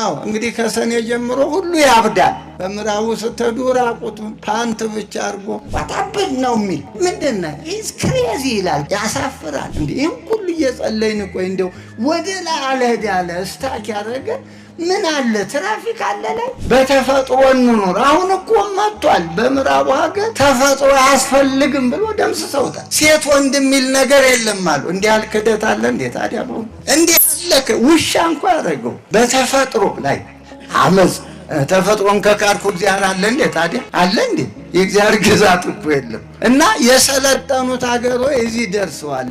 አዎ እንግዲህ ከሰኔ ጀምሮ ሁሉ ያብዳል። በምዕራቡ ስትሄዱ ራቁቱን ፓንት ብቻ አድርጎ ዋታብድ ነው የሚል ምንድነው? ኢዝ ክሬዚ ይላል። ያሳፍራል። እንዴ ይህን ሁሉ እየጸለይን ቆይ እንደው ወደ ላይ አልሄድ ያለ ስታክ ያደረገ ምን አለ? ትራፊክ አለ ላይ በተፈጥሮ እንኖር። አሁን እኮ መጥቷል በምዕራቡ ሀገር ተፈጥሮ አያስፈልግም ብሎ ደምስሰውታል። ሴት ወንድ የሚል ነገር የለም አሉ። እንዲህ ያህል ክደት አለ እንዴ ታዲያ? በእውነት እንዲህ ያለ ውሻ እንኳ ያደረገው በተፈጥሮ ላይ አመፅ። ተፈጥሮን ከካድኩ እግዚአብሔር አለ እንዴ ታዲያ? አለ እንዴ? የእግዚአብሔር ግዛት እኮ የለም። እና የሰለጠኑት ሀገሮች እዚህ ደርሰዋል።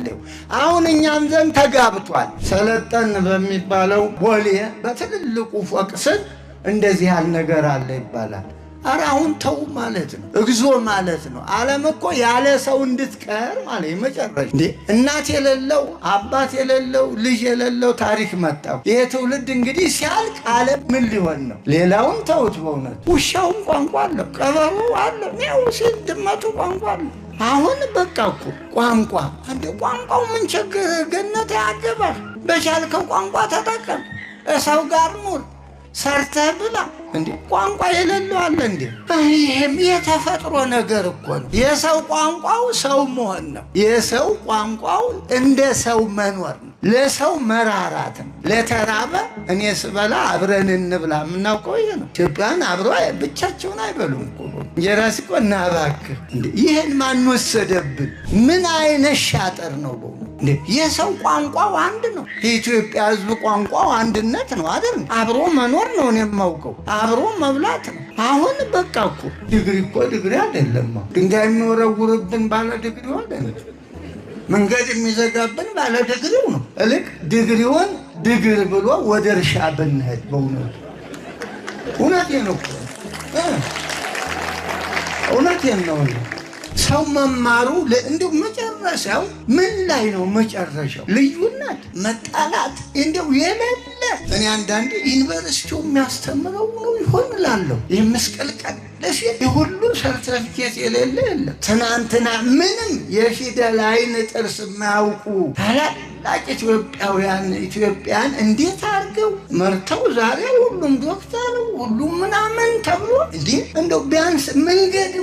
አሁን እኛም ዘንድ ተጋብቷል። ሰለጠን በሚባለው ቦሌ በትልልቁ ፎቅ ስር እንደዚህ ያለ ነገር አለ ይባላል። ኧረ አሁን ተው ማለት ነው፣ እግዚኦ ማለት ነው። ዓለም እኮ ያለ ሰው እንድትቀር ማለት የመጨረሻ እንዴ እናት የሌለው አባት የሌለው ልጅ የሌለው ታሪክ መጣው። ይሄ ትውልድ እንግዲህ ሲያልቅ ዓለም ምን ሊሆን ነው? ሌላውን ተውት። በእውነት ውሻውን ቋንቋ አለው፣ ቀበሮ አለ፣ ሚያው ሲል ድመቱ ቋንቋ አለ። አሁን በቃ እኮ ቋንቋ እንደ ቋንቋው ምን ችግር? ገነት ያገባህ በቻልከው ቋንቋ ተጠቀም፣ ሰው ጋር ኑር፣ ሰርተህ ብላ። እንዴ ቋንቋ የሌለው አለ እንዴ? ይሄም የተፈጥሮ ነገር እኮ ነው። የሰው ቋንቋው ሰው መሆን ነው። የሰው ቋንቋው እንደ ሰው መኖር ነው። ለሰው መራራት ነው። ለተራበ እኔ ስበላ አብረን እንብላ። የምናውቀው ይሄ ነው። ኢትዮጵያን አብሮ ብቻቸውን አይበሉም እኮ እንጀራ ሲቆ እናባክህ። እንዴ ይህን ማን ወሰደብን? ምን አይነት ሻጠር ነው በእውነት? እንዴ የሰው ቋንቋው አንድ ነው። የኢትዮጵያ ሕዝብ ቋንቋው አንድነት ነው አይደል? አብሮ መኖር ነው። እኔ የማውቀው አብሮ መብላት ነው። አሁን በቃ እኮ ዲግሪ እኮ ዲግሪ አይደለም። ድንጋይ የሚወረውርብን ባለ ዲግሪው አይደለም። መንገድ የሚዘጋብን ባለ ዲግሪው ነው። እልቅ ዲግሪውን ዲግሪ ብሎ ወደ እርሻ ብንሄድ በእውነቱ እውነቴን እኮ እውነቴን ነው። ሰው መማሩ እንዲሁ መጨረሻው ምን ላይ ነው? መጨረሻው ልዩነት፣ መጣላት እንዲሁ የሌለ። እኔ አንዳንዴ ዩኒቨርሲቲው የሚያስተምረው ነው ይሆን እላለሁ። ይህ ምስቅልቅል የሁሉ ሰርተፊኬት የሌለ የለም። ትናንትና ምንም የፊደል አይን ጥርስ የማያውቁ ታላላቅ ኢትዮጵያውያን ኢትዮጵያን እንዴት አድርገው መርተው ዛሬ ሁሉም ዶክተር ሁሉም ምናምን ተብሎ እንዲህ እንደው ቢያንስ መንገድ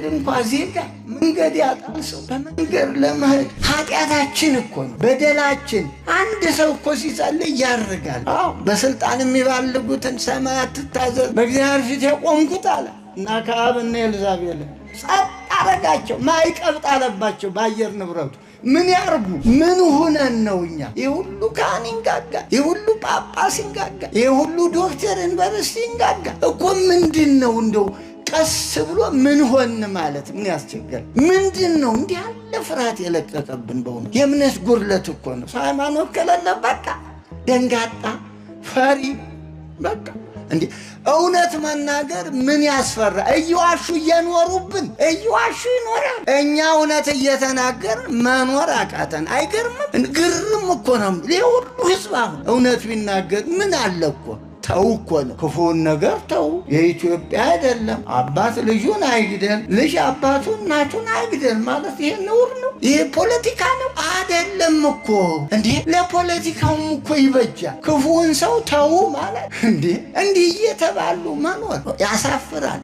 እንኳ ዜጋ መንገድ ያጣል ሰው በመንገድ ለመሄድ ኃጢአታችን እኮ ነው፣ በደላችን። አንድ ሰው እኮ ሲጸልይ ያርጋል። አዎ በስልጣን የሚባልጉትን ሰማያት ትታዘዝ በእግዚአብሔር ፊት የቆምኩት አለ እና ከአብና ኤልዛቤል ጸጥ አረጋቸው። ማይቀብጥ አለባቸው በአየር ንብረቱ። ምን ያርጉ? ምን ሆነን ነው እኛ? የሁሉ ካህን ይንጋጋ፣ የሁሉ ጳጳስ ይንጋጋ፣ የሁሉ ዶክተር ዩኒቨርሲቲ ይንጋጋ እኮ ምንድን ነው? እንደው ቀስ ብሎ ምን ሆን ማለት ምን ያስቸግራል? ምንድን ነው እንዲህ ያለ ፍርሃት የለቀቀብን? በሆነ የእምነት ጉድለት እኮ ነው። ሃይማኖት ከሌለ በቃ ደንጋጣ ፈሪ በቃ እንዴ እውነት መናገር ምን ያስፈራ? እየዋሹ እየኖሩብን እየዋሹ ይኖራል። እኛ እውነት እየተናገር መኖር አቃተን። አይገርምም? ግርም እኮ ነው። ሁሉ ህዝብ አሁን እውነት ቢናገር ምን አለ እኮ ተው እኮ ነው። ክፉውን ነገር ተው። የኢትዮጵያ አይደለም አባት ልጁን አይግደል፣ ልጅ አባቱን እናቱን አይግደል ማለት ይሄ ነውር ነው። ይሄ ፖለቲካ ነው አይደለም እኮ እንዴ። ለፖለቲካውም እኮ ይበጃል። ክፉውን ሰው ተው ማለት እንዴ እንዲህ እየተባሉ መኖር ያሳፍራል።